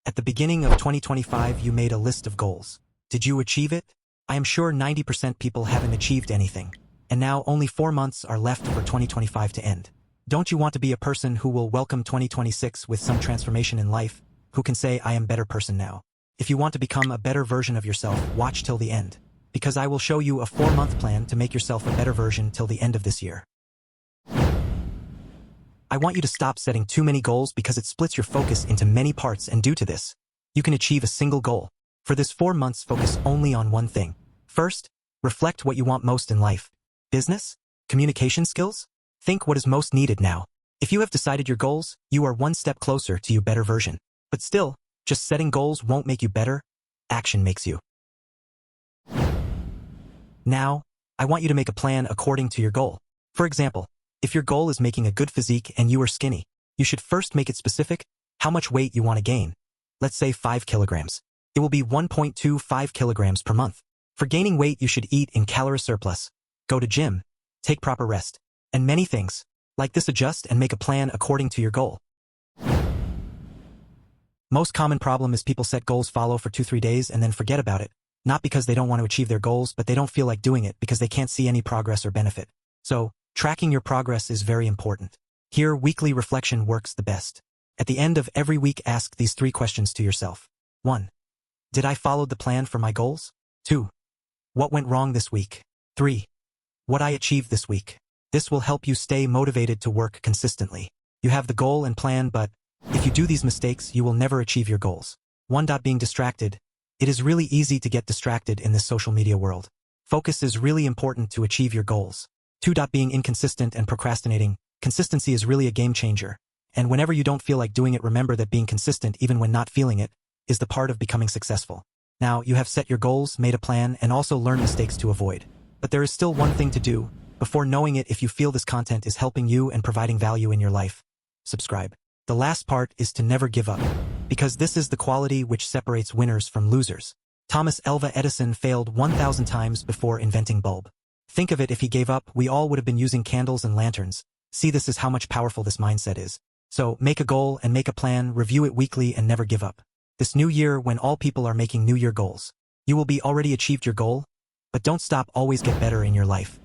At the beginning of 2025, you made a list of goals. Did you achieve it? I am sure 90% people haven't achieved anything. And now only 4 months are left for 2025 to end. Don't you want to be a person who will welcome 2026 with some transformation in life, who can say, I am a better person now? If you want to become a better version of yourself, watch till the end. Because I will show you a 4-month plan to make yourself a better version till the end of this year. I want you to stop setting too many goals because it splits your focus into many parts, and due to this, you can achieve a single goal. For this 4 months, focus only on one thing. First, reflect what you want most in life. Business? Communication skills? Think what is most needed now. If you have decided your goals, you are one step closer to your better version. But still, just setting goals won't make you better. Action makes you. Now, I want you to make a plan according to your goal. For example, if your goal is making a good physique and you are skinny, you should first make it specific, how much weight you want to gain. Let's say 5 kilograms. It will be 1.25 kilograms per month. For gaining weight, you should eat in calorie surplus, go to gym, take proper rest, and many things. Like this, adjust and make a plan according to your goal. Most common problem is people set goals, follow for 2-3 days and then forget about it. Not because they don't want to achieve their goals, but they don't feel like doing it because they can't see any progress or benefit. So, tracking your progress is very important. Here, weekly reflection works the best. At the end of every week, ask these 3 questions to yourself. 1. Did I follow the plan for my goals? 2. What went wrong this week? 3. What I achieved this week. This will help you stay motivated to work consistently. You have the goal and plan, but if you do these mistakes, you will never achieve your goals. 1. Being distracted. It is really easy to get distracted in this social media world. Focus is really important to achieve your goals. 2. Being inconsistent and procrastinating. Consistency is really a game changer. And whenever you don't feel like doing it, remember that being consistent, even when not feeling it, is the part of becoming successful. Now, you have set your goals, made a plan, and also learned mistakes to avoid. But there is still one thing to do. Before knowing it, if you feel this content is helping you and providing value in your life, subscribe. The last part is to never give up. Because this is the quality which separates winners from losers. Thomas Alva Edison failed 1,000 times before inventing bulb. Think of it, if he gave up, we all would have been using candles and lanterns. See, this is how much powerful this mindset is. So, make a goal and make a plan, review it weekly and never give up. This new year, when all people are making New Year goals, you will be already achieved your goal, but don't stop, always get better in your life.